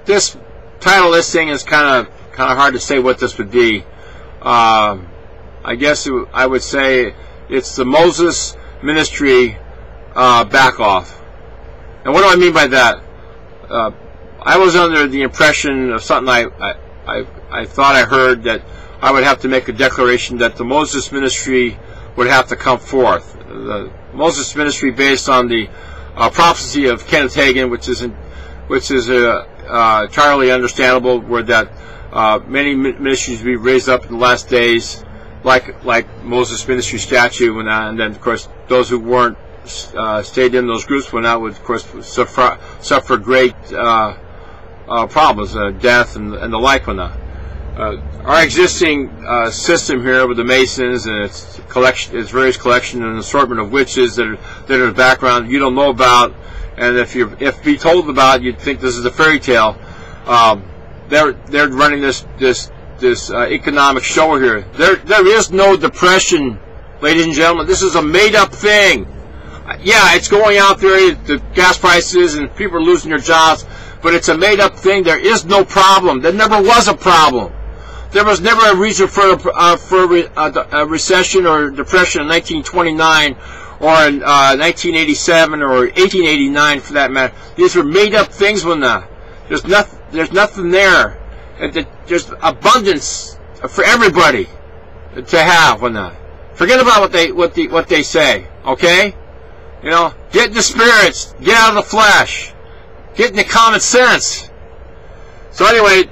This title of this thing is kind of hard to say what this would be. I guess I would say it's the Moses Ministry back off. And what do I mean by that? I was under the impression of something I thought I heard, that I would have to make a declaration that the Moses Ministry would have to come forth. The Moses Ministry, based on the prophecy of Kenneth Hagin, which is entirely understandable, where that many ministries will be raised up in the last days, like Moses Ministry statue, and then of course those who weren't stayed in those groups would of course suffer great problems, death and the like. Our existing system here with the Masons and its various collection and assortment of witches that are in the background you don't know about, and if be told about, you'd think this is a fairy tale. They're running this economic show here. There is no depression, ladies and gentlemen. This is a made-up thing. Yeah, it's going out there, the gas prices, and people are losing their jobs, but it's a made-up thing. There is no problem. There never was a problem. There was never a reason for a recession or depression in 1929 or in 1987 or 1889, for that matter. These were made-up things. There's nothing there. There's abundance for everybody to have. Forget about what they say. Okay, get in the spirits, get out of the flesh, get in the common sense. So anyway,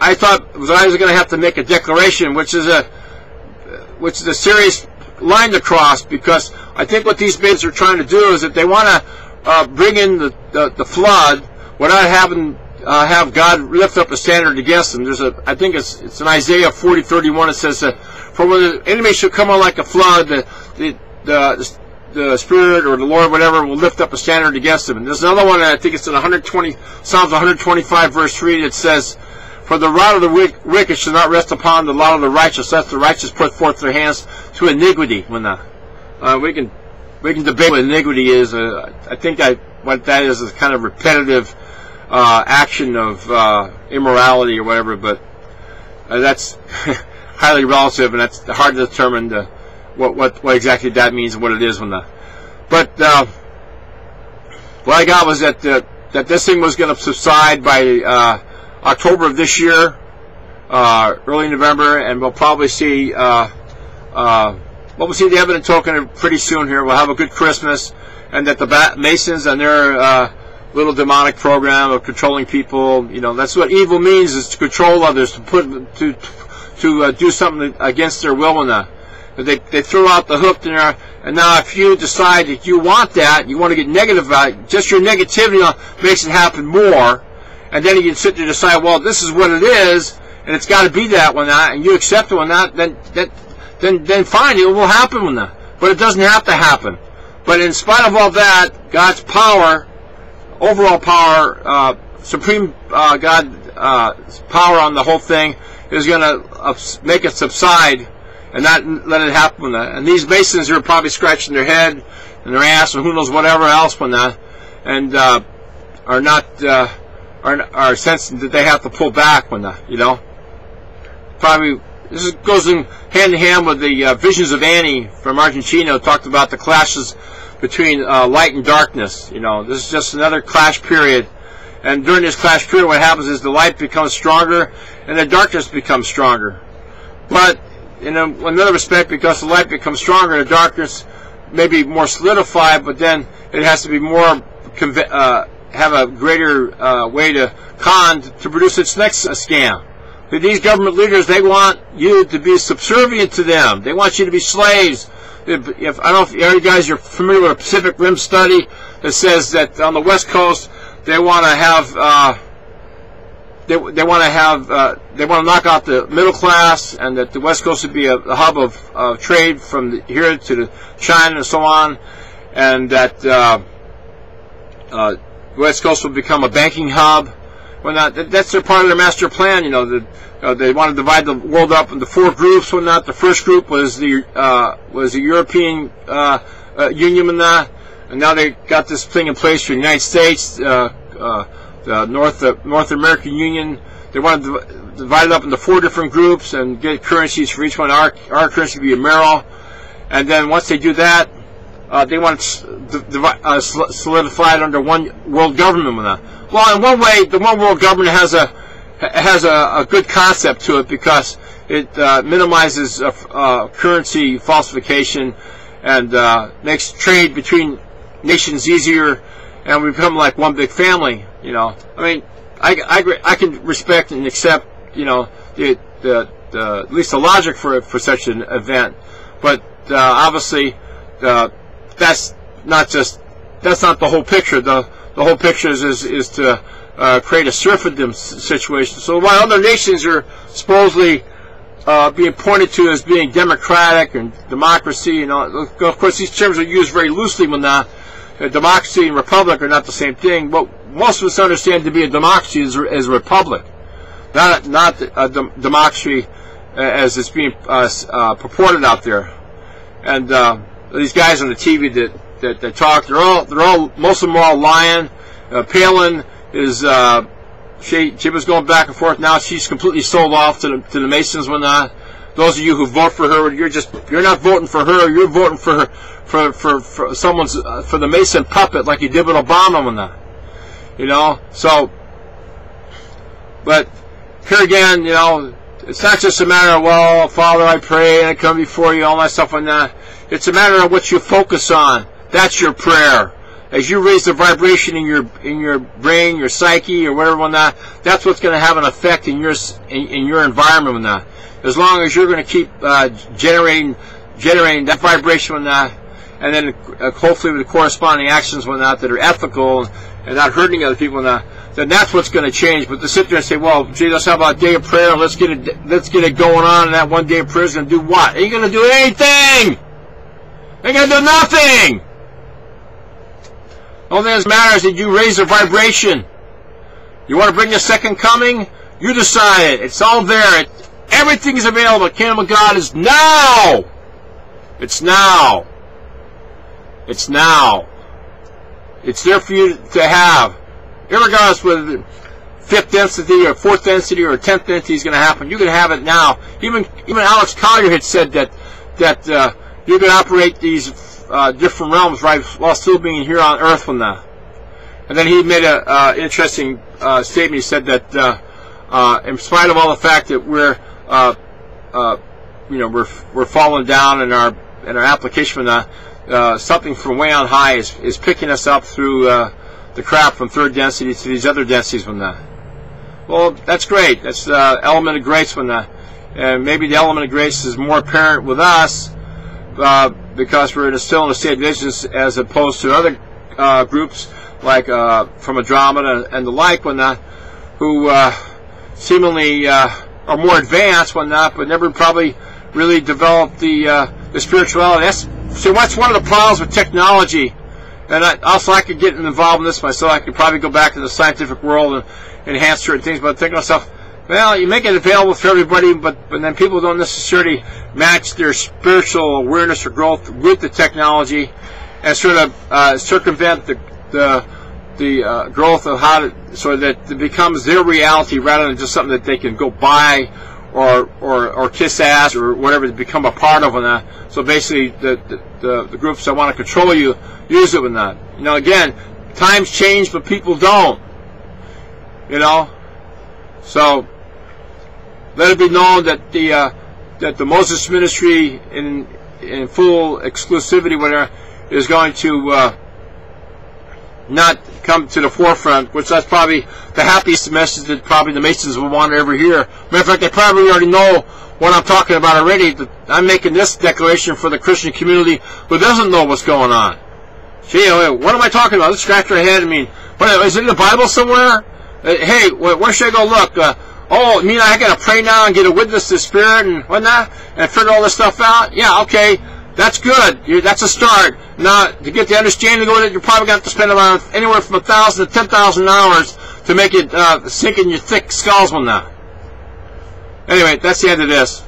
I thought I was going to have to make a declaration, which is a serious line to cross, because I think what these Masons are trying to do is that they want to bring in the flood without have God lift up a standard against them. I think it's in Isaiah 40:31. It says that, for when the enemy shall come on like a flood, the Spirit or the Lord, whatever, will lift up a standard against them. And there's another one, I think it's in Psalms 125 verse 3, that says, for the rod of the wicked shall not rest upon the lot of the righteous, lest the righteous put forth their hands to iniquity. We can debate what iniquity is. I think what that is a kind of repetitive action of immorality or whatever, but that's highly relative, and that's hard to determine what exactly that means and what it is. But what I got was that this thing was going to subside by October of this year, early November, and we'll probably see the evident token pretty soon here. We'll have a good Christmas, and that the Masons and their little demonic program of controlling people, that's what evil means, is to control others, to do something against their will. They throw out the hook there, and now if you decide that you want that, you want to get negative about it, just your negativity makes it happen more. And then you can sit there and decide, well, this is what it is, and it's got to be that and you accept it then fine, it will happen but it doesn't have to happen. But in spite of all that, God's power, overall power, supreme God's power on the whole thing is going to make it subside and not let it happen. And these Masons are probably scratching their head and their ass and who knows whatever else and are not. Are sensing that they have to pull back Probably this goes in hand in hand with the Visions of Annie from Argentina. Talked about the clashes between light and darkness. This is just another clash period, and during this clash period, what happens is the light becomes stronger and the darkness becomes stronger. But in another respect, because the light becomes stronger, the darkness may be more solidified, but then it has to be more have a greater way to produce its next scam. These government leaders, they want you to be subservient to them. They want you to be slaves. I don't know if you guys are familiar with a Pacific Rim study that says that on the West Coast they want to have they want to knock out the middle class, and that the West Coast would be a hub of trade from here to China and so on, and that West Coast will become a banking hub. That's their part of their master plan. They want to divide the world up into 4 groups. The first group was the European Union, and now they got this thing in place for the United States, the North American Union. They want to divide it up into 4 different groups and get currencies for each one. Our currency would be a Merrill. And then once they do that, they want to solidify it under one world government with that. Well, in one way, the one world government has a good concept to it, because it minimizes currency falsification and makes trade between nations easier, and we become like one big family. You know, I mean, I can respect and accept, you know, at least the logic for such an event, but obviously that's not the whole picture. The whole picture is to create a serfdom situation. So while other nations are supposedly being pointed to as being democratic and democracy, you know, of course these terms are used very loosely when democracy and republic are not the same thing. But most of us understand to be a democracy as a republic, not a democracy as it's being purported out there. And these guys on the TV that talk, they're all most of them are all lying. Palin is she was going back and forth. Now she's completely sold off to the Masons. When those of you who vote for her, you're not voting for her. You're voting for someone's for the Mason puppet, like you did with Obama when that. You know, so. But here again, you know, it's not just a matter of, well, Father, I pray and I come before you, all that stuff like that. It's a matter of what you focus on. That's your prayer. As you raise the vibration in your brain, your psyche, or whatever on that, that's what's going to have an effect in your environment on that. As long as you're going to keep generating that vibration on that, and then hopefully with the corresponding actions on that are ethical and not hurting other people on that, then that's what's going to change. But to sit there and say, well, gee, let's have a day of prayer, let's get it going on, and that one day of prayer is going to do what? Ain't going to do anything. Ain't going to do nothing. The only thing that matters is that you raise the vibration. You want to bring the second coming? You decide it. It's all there. Everything is available. The kingdom of God is now. It's now. It's now. It's there for you to have. Irregardless whether 5th density or 4th density or 10th density is going to happen, you can have it now. Even Alex Collier had said that you can operate these different realms right while still being here on Earth from that. And then he made an interesting statement. He said that in spite of all the fact that we're falling down in our application from that, something from way on high is picking us up through the crap from 3rd density to these other densities from that. Well, that's great. That's the element of grace from that. And maybe the element of grace is more apparent with us because we're still in a state of ignorance, as opposed to other groups like from Andromeda and the like, who seemingly are more advanced, but never probably really developed the spirituality. That's one of the problems with technology. And I could get involved in this myself. I could probably go back to the scientific world and enhance certain things, but I'm thinking to myself, well, you make it available for everybody, but then people don't necessarily match their spiritual awareness or growth with the technology, and sort of circumvent the growth of so that it becomes their reality rather than just something that they can go buy or kiss ass or whatever to become a part of on that. So basically, the groups that want to control you use it with that. You know, again, times change, but people don't. You know, so let it be known that the Moses Ministry in full exclusivity, whatever, is going to not come to the forefront, which that's probably the happiest message that probably the Masons will want to ever hear. Matter of fact, they probably already know what I'm talking about already. I'm making this declaration for the Christian community who doesn't know what's going on. Gee, what am I talking about? Let's scratch our head. I mean, is it in the Bible somewhere? Hey, where should I go look? Oh, you mean I got to pray now and get a witness to the Spirit and whatnot and figure all this stuff out? Yeah, okay. That's good. That's a start. Now, to get the understanding of it, you're probably going to have to spend around anywhere from 1,000 to 10,000 hours to make it sink in your thick skulls on that. Anyway, that's the end of this.